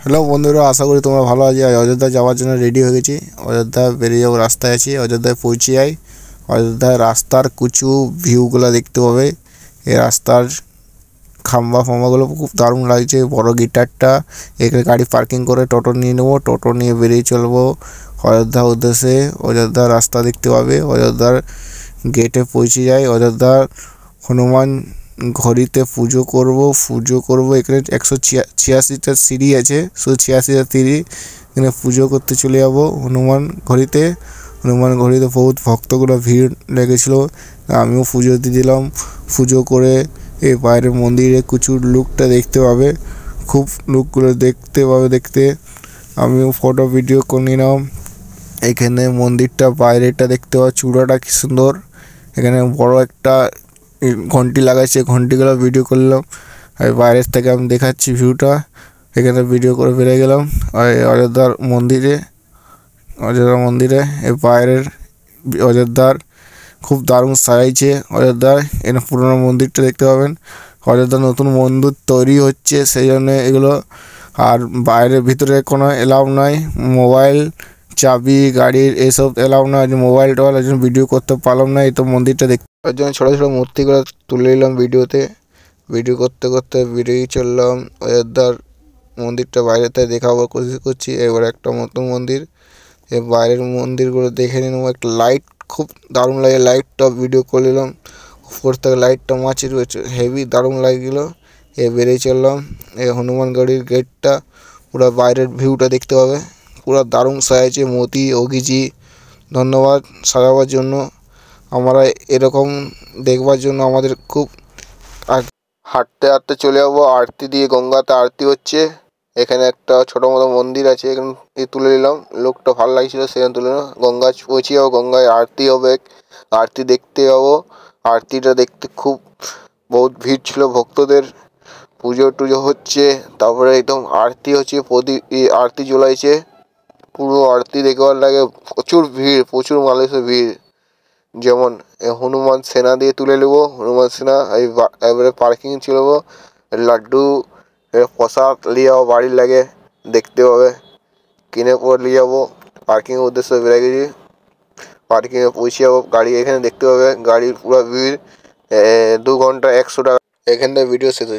Hello বন্ধুরা, আশা করি তোমরা ভালো আছো। অযোধ্যা যাওয়ার জন্য রেডি হয়ে গেছি। অযোধ্যা বেরিয়ে যাবো, রাস্তায় আছি। অযোধ্যায় পৌঁছে যাই। অযোধ্যায় রাস্তার কিছু ভিউগুলো দেখতে পাবে। এই রাস্তার খাম্বা ফাম্বাগুলো খুব দারুণ লাগছে। বড় গিটারটা, এখানে গাড়ি পার্কিং করে টোটো নিয়ে নেবো। টোটো নিয়ে বেরিয়ে চলবো অযোধ্যার উদ্দেশ্যে। অযোধ্যার রাস্তা দেখতে পাবে। অযোধ্যার গেটে পৌঁছে যাই। অযোধ্যার হনুমান ঘড়িতে পুজো করব। এখানে 186টা সিঁড়ি আছে, শুধু 86টা সিঁড়ি। এখানে পুজো করতে চলে যাব হনুমান ঘড়িতে। বহুত ভক্তগুলো ভিড় লেগেছিল, আমিও পুজো দিয়ে দিলাম। পুজো করে এই বাইরের মন্দিরে কিছু লুকটা দেখতে পাবে, খুব লুকগুলো দেখতে পাবে। আমিও ফটো ভিডিও করে নিলাম। এখানে মন্দিরটা বাইরেটা দেখতে পাওয়া, চূড়াটা কি সুন্দর। এখানে বড় একটা ঘন্টি লাগাইছে, ঘন্টিগুলো ভিডিও করলাম। আর বাইরের থেকে আমি দেখাচ্ছি ভিউটা। এখানে ভিডিও করে বেরিয়ে গেলাম অযোধ্যার মন্দিরে। এই বাইরের অযোধ্যার খুব দারুণ সাজাইছে অযোধ্যার। এখানে পুরোনো মন্দিরটা দেখতে পাবেন। অযোধ্যার নতুন মন্দির তৈরি হচ্ছে, সেই জন্য এগুলো। আর বাইরের ভিতরে কোনো এলাউ নাই, মোবাইল, চাবি, গাড়ির এসব এলাউ না। মোবাইল টোবাইল ওই জন্য ভিডিও করতে পারলাম না। এই তো মন্দিরটা দেখতে, ওই জন্য ছোটো ছোটো মূর্তিগুলো তুলে নিলাম ভিডিওতে। ভিডিও করতে করতে বেরিয়ে চললাম অযোধ্যার মন্দিরটা বাইরেতে দেখাবো কোশিশ করছি। এবার একটা নতুন মন্দির, এই বাইরের মন্দিরগুলো দেখে নিলাম। একটা লাইট খুব দারুণ লাগে, লাইটটা ভিডিও করে নিলাম। উপর থেকে লাইটটা মাছির রয়েছে, হেভি দারুণ লাগছিলো। বেরিয়ে চললাম। এই হনুমান গড়ির গেটটা, পুরো বাইরের ভিউটা দেখতে পাবে। পুরো দারুণ সাজাইছে মোদি ওগিজি। ধন্যবাদ সাজাবার জন্য। আমরা এরকম দেখবার জন্য আমাদের খুব হাঁটতে হাঁটতে চলে যাবো। আরতি দিয়ে, গঙ্গাতে আরতি হচ্ছে। এখানে একটা ছোটো মতো মন্দির আছে, এখানে তুলে নিলাম। লোকটা ভালো লাগছিলো, সেখানে তুলে নিলাম। গঙ্গা পৌঁছে যাবো, গঙ্গায় আরতি হবে, আরতি দেখতে যাবো। আরতিটা দেখতে খুব বহুত ভিড় ছিল ভক্তদের। পুজো টুজো হচ্ছে, তারপরে একদম আরতি হচ্ছে, আরতি জ্বলাইছে। পুরো আরতি দেখবার লাগে প্রচুর ভিড়, প্রচুর মানুষের ভিড়। যেমন হনুমান সেনা দিয়ে তুলে নেবো, হনুমান সেনা। এবারে পার্কিং চলবো, লাড্ডু প্রসাদ নিয়ে যাবো, বাড়ির লাগে দেখতে হবে, কিনে পরে নিয়ে যাবো। পার্কিংয়ের উদ্দেশ্যে বেরিয়ে গেছি। পার্কিংয়ে পৌঁছে যাবো, গাড়ি এখানে দেখতে পাবে। গাড়ির পুরো ভিড়। 2 ঘন্টা 100 টাকা। এখান থেকে ভিডিও শেষ হয়েছে।